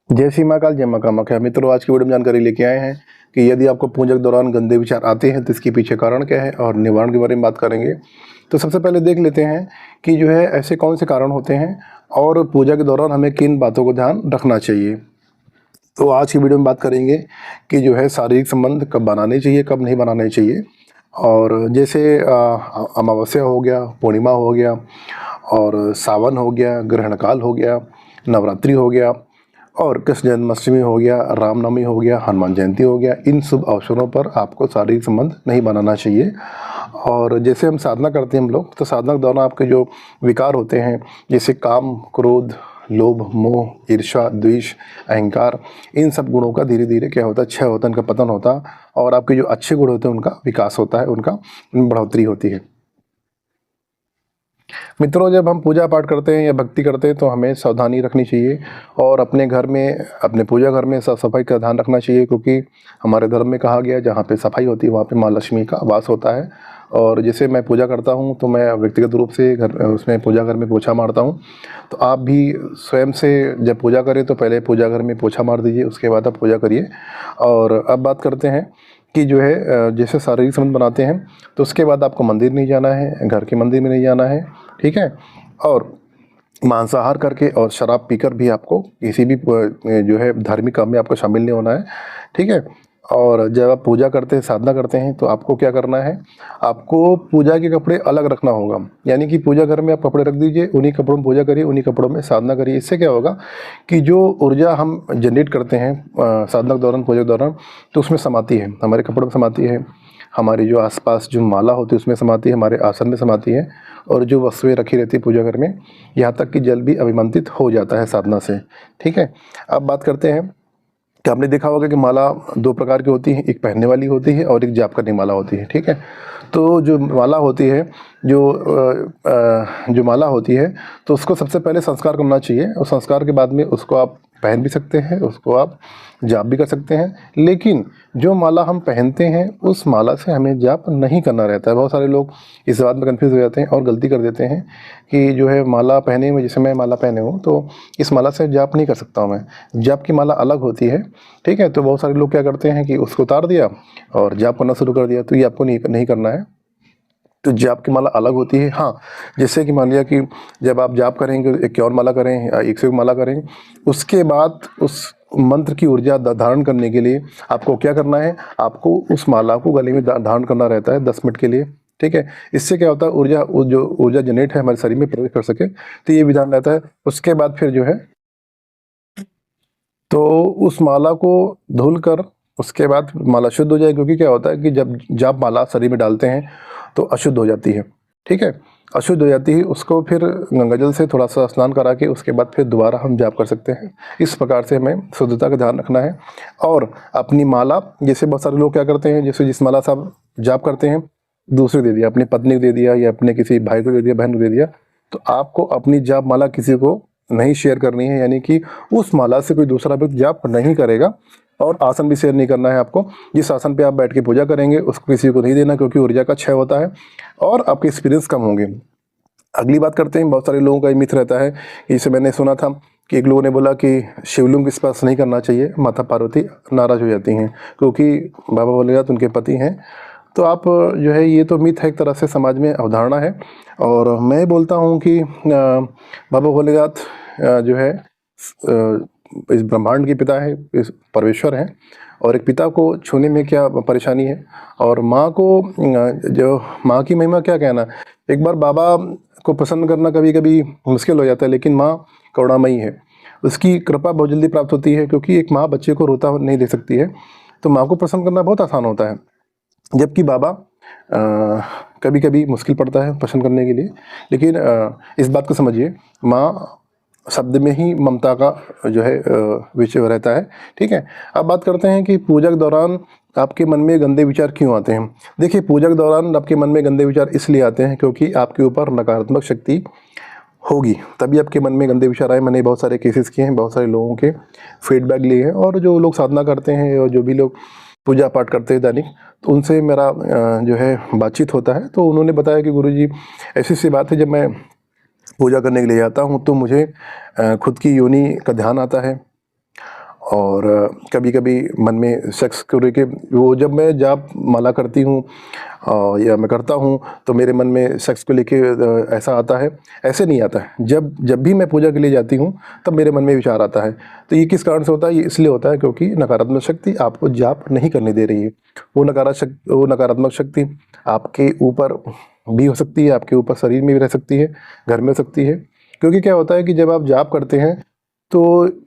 जय श्री महाकाल, जय मां कामाख्या। मित्रों, आज की वीडियो में जानकारी लेके आए हैं कि यदि आपको पूजा के दौरान गंदे विचार आते हैं तो इसके पीछे कारण क्या है और निवारण के बारे में बात करेंगे। तो सबसे पहले देख लेते हैं कि जो है ऐसे कौन से कारण होते हैं और पूजा के दौरान हमें किन बातों को ध्यान रखना चाहिए। तो आज की वीडियो में बात करेंगे कि जो है शारीरिक संबंध कब बनाने चाहिए, कब नहीं बनाने चाहिए। और जैसे अमावस्या हो गया, पूर्णिमा हो गया, और सावन हो गया, ग्रहण काल हो गया, नवरात्रि हो गया, और कृष्ण जन्माष्टमी हो गया, रामनवमी हो गया, हनुमान जयंती हो गया। इन शुभ अवसरों पर आपको शारीरिक संबंध नहीं बनाना चाहिए। और जैसे हम साधना करते हैं हम लोग, तो साधना के दौरान आपके जो विकार होते हैं, जैसे काम, क्रोध, लोभ, मोह, ईर्ष्या, द्वेष, अहंकार, इन सब गुणों का धीरे धीरे क्या होता है, क्षय होता है, इनका पतन होता है। और आपके जो अच्छे गुण होते हैं उनका विकास होता है, उनका बढ़ोतरी होती है। मित्रों, जब हम पूजा पाठ करते हैं या भक्ति करते हैं तो हमें सावधानी रखनी चाहिए और अपने घर में, अपने पूजा घर में साफ सफाई का ध्यान रखना चाहिए, क्योंकि हमारे धर्म में कहा गया है जहाँ पे सफाई होती है वहाँ पे माँ लक्ष्मी का वास होता है। और जैसे मैं पूजा करता हूँ तो मैं व्यक्तिगत रूप से घर उसमें पूजा घर में पोछा मारता हूँ। तो आप भी स्वयं से जब पूजा करें तो पहले पूजा घर में पोछा मार दीजिए, उसके बाद आप पूजा करिए। और अब बात करते हैं कि जो है जैसे शारीरिक संबंध बनाते हैं तो उसके बाद आपको मंदिर नहीं जाना है, घर के मंदिर में नहीं जाना है, ठीक है। और मांसाहार करके और शराब पीकर भी आपको किसी भी जो है धार्मिक काम में आपको शामिल नहीं होना है, ठीक है। और जब आप पूजा करते हैं, साधना करते हैं, तो आपको क्या करना है, आपको पूजा के कपड़े अलग रखना होगा। यानी कि पूजा घर में आप कपड़े रख दीजिए, उन्हीं कपड़ों में पूजा करिए, उन्हीं कपड़ों में साधना करिए। इससे क्या होगा कि जो ऊर्जा हम जनरेट करते हैं साधना के दौरान, पूजा के दौरान, तो उसमें समाती है, हमारे कपड़ों में समाती है, हमारी जो आसपास जो माला होती है उसमें समाती है, हमारे आसन में समाती है, और जो वस्तुएं रखी रहती है पूजा घर में, यहाँ तक कि जल भी अभिमंत्रित हो जाता है साधना से, ठीक है। अब बात करते हैं कि आपने देखा होगा कि माला दो प्रकार की होती है, एक पहनने वाली होती है और एक जाप करने वाला होती है, ठीक है। तो जो माला होती है, जो माला होती है, तो उसको सबसे पहले संस्कार करना चाहिए, और संस्कार के बाद में उसको आप पहन भी सकते हैं, उसको आप जाप भी कर सकते हैं। लेकिन जो माला हम पहनते हैं उस माला से हमें जाप नहीं करना रहता है। बहुत सारे लोग इस बात में कंफ्यूज हो जाते हैं और गलती कर देते हैं कि जो है माला पहने में, जैसे मैं माला पहने हूँ तो इस माला से जाप नहीं कर सकता हूँ मैं। जाप की माला अलग होती है, ठीक है। तो बहुत सारे लोग क्या करते हैं कि उसको उतार दिया और जाप करना शुरू कर दिया, तो ये आपको नहीं करना है। तो जाप की माला अलग होती है। हाँ, जैसे कि मान लिया कि जब आप जाप करेंगे, 51 माला करें या 101 माला करें, उसके बाद उस मंत्र की ऊर्जा धारण करने के लिए आपको क्या करना है, आपको उस माला को गले में धारण करना रहता है 10 मिनट के लिए, ठीक है। इससे क्या होता है, जो ऊर्जा जनरेट है हमारे शरीर में प्रवेश कर सके, तो ये विधान रहता है। उसके बाद फिर जो है, तो उस माला को धुल कर उसके बाद माला शुद्ध हो जाए, क्योंकि क्या होता है कि जब जाप माला शरीर में डालते हैं तो अशुद्ध हो जाती है, ठीक है। अशुद्ध हो जाती है, उसको फिर गंगा जल से थोड़ा सा स्नान करा के उसके बाद फिर दोबारा हम जाप कर सकते हैं। इस प्रकार से हमें शुद्धता का ध्यान रखना है। और अपनी माला, जैसे बहुत सारे लोग क्या करते हैं, जैसे जिस माला से आप जाप करते हैं दूसरे दे दिया, अपनी पत्नी को दे दिया या अपने किसी भाई को दे दिया, बहन को दे दिया, तो आपको अपनी जाप माला किसी को नहीं शेयर करनी है। यानी कि उस माला से कोई दूसरा व्यक्ति जाप नहीं करेगा। और आसन भी शेयर नहीं करना है आपको। जिस आसन पे आप बैठ के पूजा करेंगे उसको किसी को नहीं देना, क्योंकि ऊर्जा का क्षय होता है और आपके एक्सपीरियंस कम होंगे। अगली बात करते हैं, बहुत सारे लोगों का ये मिथ रहता है, जैसे मैंने सुना था कि एक लोगों ने बोला कि शिवलिंग के स्पर्श नहीं करना चाहिए, माता पार्वती नाराज हो जाती हैं, क्योंकि बाबा भोलेनाथ उनके पति हैं। तो आप जो है, ये तो मिथ है, एक तरह से समाज में अवधारणा है। और मैं बोलता हूँ कि बाबा भोलेनाथ जो है इस ब्रह्मांड के पिता है, इस परमेश्वर हैं, और एक पिता को छूने में क्या परेशानी है। और माँ को, जो माँ की महिमा क्या कहना। एक बार बाबा को प्रसन्न करना कभी कभी मुश्किल हो जाता है, लेकिन माँ करुणामयी है, उसकी कृपा बहुत जल्दी प्राप्त होती है, क्योंकि एक माँ बच्चे को रोता नहीं देख सकती है। तो माँ को प्रसन्न करना बहुत आसान होता है, जबकि बाबा कभी कभी मुश्किल पड़ता है पसंद करने के लिए। लेकिन इस बात को समझिए, माँ शब्द में ही ममता का जो है विषय रहता है, ठीक है। अब बात करते हैं कि पूजा के दौरान आपके मन में गंदे विचार क्यों आते हैं। देखिए, पूजा के दौरान आपके मन में गंदे विचार इसलिए आते हैं क्योंकि आपके ऊपर नकारात्मक शक्ति होगी, तभी आपके मन में गंदे विचार आए। मैंने बहुत सारे केसेस किए हैं, बहुत सारे लोगों के फीडबैक लिए हैं, और जो लोग साधना करते हैं और जो भी लोग पूजा पाठ करते हैं दैनिक, तो उनसे मेरा जो है बातचीत होता है। तो उन्होंने बताया कि गुरुजी ऐसी सी बात है, जब मैं पूजा करने के लिए जाता हूँ तो मुझे खुद की योनि का ध्यान आता है, और कभी कभी मन में सेक्स को लेके वो जब मैं जाप माला करती हूँ या मैं करता हूँ तो मेरे मन में सेक्स को लेके ऐसा आता है, ऐसे नहीं आता है। जब जब भी मैं पूजा के लिए जाती हूँ तब मेरे मन में विचार आता है। तो ये किस कारण से होता है? ये इसलिए होता है क्योंकि नकारात्मक शक्ति आपको जाप नहीं करने दे रही है। वो नकारात्मक शक्ति आपके ऊपर भी हो सकती है, आपके ऊपर शरीर में भी रह सकती है, घर में हो सकती है। क्योंकि क्या होता है कि जब आप जाप करते हैं तो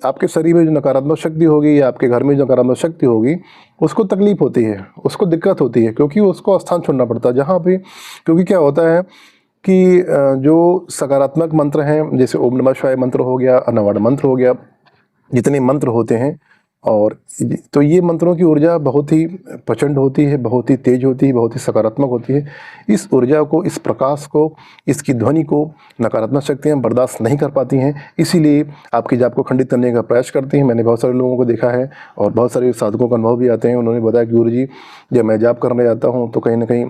आपके शरीर में जो नकारात्मक शक्ति होगी या आपके घर में जो नकारात्मक शक्ति होगी उसको तकलीफ होती है, उसको दिक्कत होती है, क्योंकि उसको स्थान छोड़ना पड़ता है जहाँ पे। क्योंकि क्या होता है कि जो सकारात्मक मंत्र हैं, जैसे ओम नमः शिवाय मंत्र हो गया, अनवरत मंत्र हो गया, जितने मंत्र होते हैं, और तो ये मंत्रों की ऊर्जा बहुत ही प्रचंड होती है, बहुत ही तेज होती है, बहुत ही सकारात्मक होती है। इस ऊर्जा को, इस प्रकाश को, इसकी ध्वनि को नकारात्मक शक्तियाँ बर्दाश्त नहीं कर पाती हैं, इसीलिए आपकी जाप को खंडित करने का प्रयास करती हैं। मैंने बहुत सारे लोगों को देखा है और बहुत सारे साधकों का अनुभव भी आते हैं। उन्होंने बताया कि गुरुजी जब मैं जाप करने जाता हूँ तो कहीं ना कहीं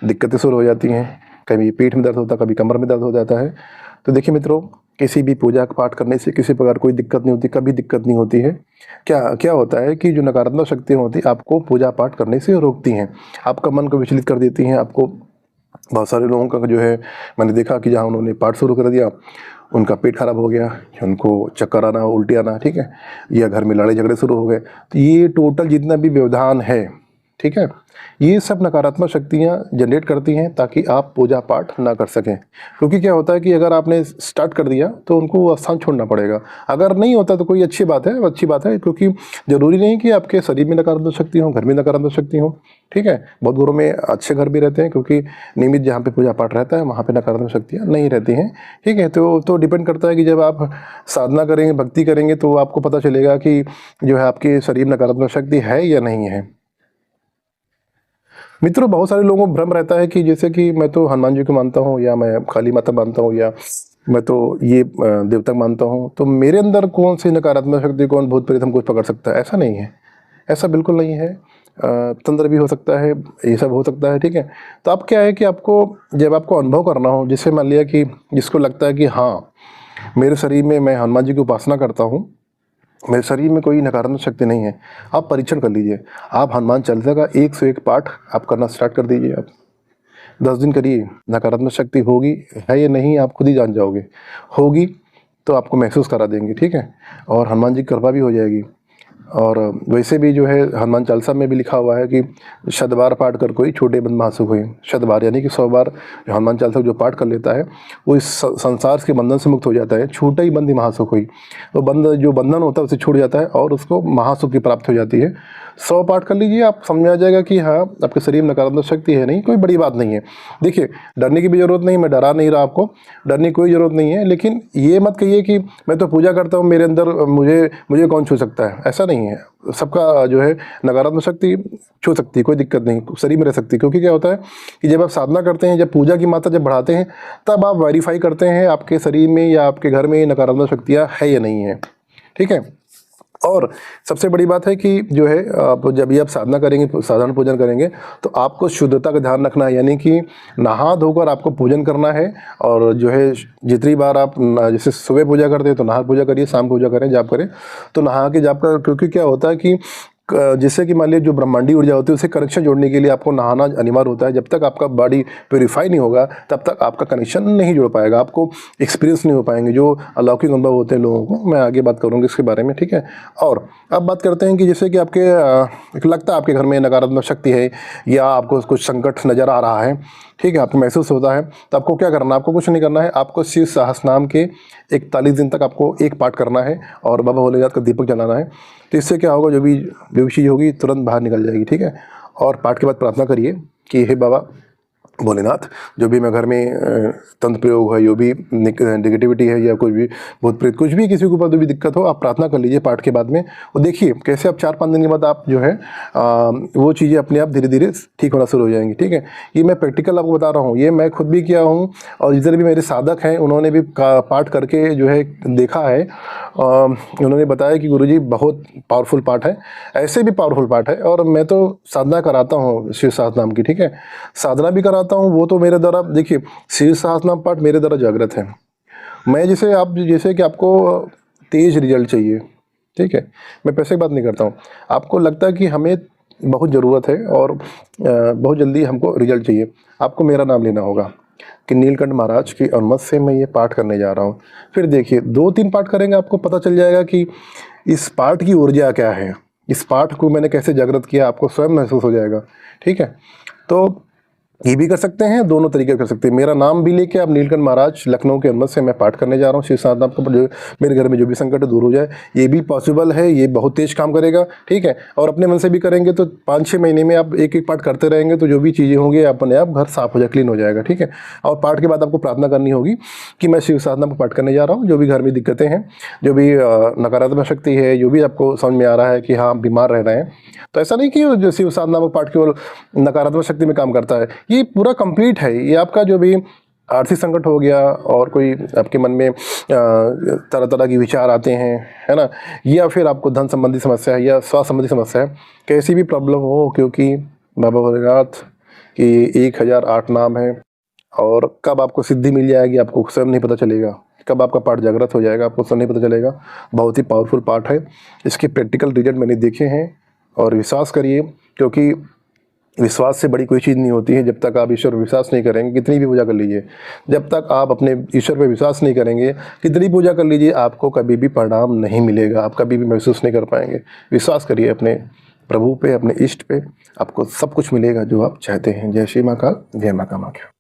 दिक्कतें शुरू हो जाती हैं, कभी पीठ में दर्द होता है, कभी कमर में दर्द हो जाता है। तो देखिए मित्रों, किसी भी पूजा पाठ करने से किसी प्रकार कोई दिक्कत नहीं होती, कभी दिक्कत नहीं होती है। क्या क्या होता है कि जो नकारात्मक शक्तियाँ होती हैं आपको पूजा पाठ करने से रोकती हैं, आपका मन को विचलित कर देती हैं। आपको बहुत सारे लोगों का जो है मैंने देखा कि जहाँ उन्होंने पाठ शुरू कर दिया उनका पेट खराब हो गया, उनको चक्कर आना, उल्टी आना, ठीक है, या घर में लड़ाई झगड़े शुरू हो गए। तो ये टोटल जितना भी व्यवधान है, ठीक है, ये सब नकारात्मक शक्तियाँ जनरेट करती हैं ताकि आप पूजा पाठ ना कर सकें। क्योंकि क्या होता है कि अगर आपने स्टार्ट कर दिया तो उनको वो स्थान छोड़ना पड़ेगा। अगर नहीं होता तो कोई अच्छी बात है, क्योंकि ज़रूरी नहीं कि आपके शरीर में नकारात्मक शक्ति हो, घर में नकारात्मक शक्ति हो, ठीक है। बहुत घरों में अच्छे घर भी रहते हैं क्योंकि नियमित जहाँ पे पूजा पाठ रहता है वहाँ पे नकारात्मक शक्तियाँ नहीं रहती हैं, ठीक है। तो डिपेंड करता है कि जब आप साधना करेंगे, भक्ति करेंगे, तो आपको पता चलेगा कि जो है आपके शरीर में नकारात्मक शक्ति है या नहीं है। मित्रों, बहुत सारे लोगों को भ्रम रहता है कि जैसे कि मैं तो हनुमान जी को मानता हूँ, या मैं काली माता मानता हूँ, या मैं तो ये देवता मानता हूँ, तो मेरे अंदर कौन सी नकारात्मक शक्ति, कौन भूत प्रेत हमको पकड़ सकता है? ऐसा नहीं है, ऐसा बिल्कुल नहीं है। तंत्र भी हो सकता है, ये सब हो सकता है, ठीक है। तो अब क्या है कि आपको जब आपको अनुभव करना हो, जैसे मान लिया कि जिसको लगता है कि हाँ मेरे शरीर में, मैं हनुमान जी की उपासना करता हूँ, मेरे शरीर में कोई नकारात्मक शक्ति नहीं है, आप परीक्षण कर लीजिए। आप हनुमान चालीसा का 101 पाठ आप करना स्टार्ट कर दीजिए। आप 10 दिन करिए, नकारात्मक शक्ति होगी है या नहीं आप खुद ही जान जाओगे। होगी तो आपको महसूस करा देंगे, ठीक है, और हनुमान जी की कृपा भी हो जाएगी। और वैसे भी जो है हनुमान चालीसा में भी लिखा हुआ है कि शतबार पाठ कर कोई छोटे बंद महासुख हुए। शतबार यानी कि 100 बार हनुमान चालीसा जो पाठ कर लेता है वो इस संसार के बंधन से मुक्त हो जाता है। छूटा ही बंद ही महासुख हुई, तो जो बंधन होता है उसे छूट जाता है और उसको महासुख की प्राप्ति हो जाती है। 100 पाठ कर लीजिए, आप समझ आ जाएगा कि हाँ आपके शरीर में नकारात्मक शक्ति है नहीं, कोई बड़ी बात नहीं है। देखिए, डरने की भी ज़रूरत नहीं, मैं डरा नहीं रहा, आपको डरने की कोई ज़रूरत नहीं है। लेकिन ये मत कहिए कि मैं तो पूजा करता हूँ, मेरे अंदर मुझे कौन छू सकता है, ऐसा नहीं है। सबका जो है नकारात्मक शक्ति छू सकती है, कोई दिक्कत नहीं, शरीर में रह सकती है। क्योंकि क्या होता है कि जब आप साधना करते हैं, जब पूजा की मात्रा जब बढ़ाते हैं, तब आप वेरीफाई करते हैं आपके शरीर में या आपके घर में नकारात्मक शक्तियाँ है या नहीं है, ठीक है। और सबसे बड़ी बात है कि जो है आप जब भी आप साधना करेंगे, साधारण पूजन करेंगे, तो आपको शुद्धता का ध्यान रखना है। यानी कि नहा धोकर आपको पूजन करना है। और जो है जितनी बार आप जैसे सुबह पूजा करते हैं तो नहा पूजा करिए, शाम पूजा करें, जाप करें तो नहा के जाप कर। क्योंकि क्या होता है कि जैसे कि मान लीजिए जो ब्रह्मांडी ऊर्जा होती है उसे कनेक्शन जोड़ने के लिए आपको नहाना अनिवार्य होता है। जब तक आपका बॉडी प्योरीफाई नहीं होगा तब तक आपका कनेक्शन नहीं जुड़ पाएगा, आपको एक्सपीरियंस नहीं हो पाएंगे जो अलौकिक अनुभव होते हैं लोगों को। मैं आगे बात करूँगा इसके बारे में, ठीक है। और अब बात करते हैं कि जैसे कि आपके लगता है आपके घर में नकारात्मक शक्ति है या आपको कुछ संकट नज़र आ रहा है, ठीक है, आपको महसूस होता है, तो आपको क्या करना है? आपको कुछ नहीं करना है। आपको शिव सहस्त्रनाम के 41 दिन तक आपको एक पाठ करना है और बाबा भोलेनाथ का दीपक जलाना है। तो इससे क्या होगा, जो भी चीज़ होगी तुरंत बाहर निकल जाएगी, ठीक है। और पाठ के बाद प्रार्थना करिए कि हे बाबा भोलेनाथ, जो भी मैं घर में तंत्र प्रयोग है, जो भी नेगेटिविटी है या कुछ भी भूत प्रेत, कुछ भी किसी के ऊपर जो भी दिक्कत हो, आप प्रार्थना कर लीजिए पाठ के बाद में। और देखिए कैसे आप 4-5 दिन के बाद आप जो है वो चीज़ें अपने आप धीरे धीरे ठीक होना शुरू हो जाएंगी, ठीक है। ये मैं प्रैक्टिकल आपको बता रहा हूँ, ये मैं खुद भी किया हूँ और जितने भी मेरे साधक हैं उन्होंने भी पाठ करके जो है देखा है। उन्होंने बताया कि गुरुजी बहुत पावरफुल पाठ है, ऐसे भी पावरफुल पाठ है। और मैं तो साधना कराता हूँ शिव सहस्त्रनाम की, ठीक है, साधना भी कराता हूँ। वो तो मेरे द्वारा, देखिए शिव सहस्त्रनाम पाठ मेरे द्वारा जागृत है। मैं जैसे कि आपको तेज रिजल्ट चाहिए, ठीक है, मैं पैसे की बात नहीं करता हूँ। आपको लगता है कि हमें बहुत ज़रूरत है और बहुत जल्दी हमको रिजल्ट चाहिए, आपको मेरा नाम लेना होगा कि नीलकंठ महाराज की अनुमति से मैं ये पाठ करने जा रहा हूँ। फिर देखिए 2-3 पाठ करेंगे, आपको पता चल जाएगा कि इस पाठ की ऊर्जा क्या है, इस पाठ को मैंने कैसे जागृत किया, आपको स्वयं महसूस हो जाएगा। ठीक है, तो ये भी कर सकते हैं, दोनों तरीके कर सकते हैं। मेरा नाम भी लेके आप नीलकंठ महाराज लखनऊ के अनुमति से मैं पाठ करने जा रहा हूँ, शिव साधना का जो मेरे घर में जो भी संकट दूर हो जाए, ये भी पॉसिबल है, ये बहुत तेज काम करेगा। ठीक है, और अपने मन से भी करेंगे तो 5-6 महीने में आप एक एक पाठ करते रहेंगे तो जो भी चीज़ें होंगी अपने आप घर साफ हो जाए, क्लीन हो जाएगा। ठीक है, और पाठ के बाद आपको प्रार्थना करनी होगी कि मैं शिव साधना का पाठ करने जा रहा हूँ। जो भी घर में दिक्कतें हैं, जो भी नकारात्मक शक्ति है, जो भी आपको समझ में आ रहा है कि हाँ बीमार रह रहे हैं, तो ऐसा नहीं कि जो शिव साधना का पाठ केवल नकारात्मक शक्ति में काम करता है, ये पूरा कंप्लीट है। ये आपका जो भी आर्थिक संकट हो गया और कोई आपके मन में तरह तरह के विचार आते हैं, है ना, या फिर आपको धन संबंधी समस्या है या स्वास्थ्य संबंधी समस्या है, कैसी भी प्रॉब्लम हो, क्योंकि बाबा भोलेनाथ की 1008 नाम है और कब आपको सिद्धि मिल जाएगी आपको स्वयं नहीं पता चलेगा, कब आपका पाठ जागृत हो जाएगा आपको स्वयं नहीं पता चलेगा। बहुत ही पावरफुल पाठ है, इसके प्रैक्टिकल रिजल्ट मैंने देखे हैं और विश्वास करिए, क्योंकि विश्वास से बड़ी कोई चीज़ नहीं होती है। जब तक आप ईश्वर पर विश्वास नहीं करेंगे, कितनी भी पूजा कर लीजिए, जब तक आप अपने ईश्वर पर विश्वास नहीं करेंगे, कितनी पूजा कर लीजिए, आपको कभी भी परिणाम नहीं मिलेगा, आप कभी भी महसूस नहीं कर पाएंगे। विश्वास करिए अपने प्रभु पे, अपने इष्ट पे, आपको सब कुछ मिलेगा जो आप चाहते हैं। जय श्री महाकाल, जय माँ कामाख्या।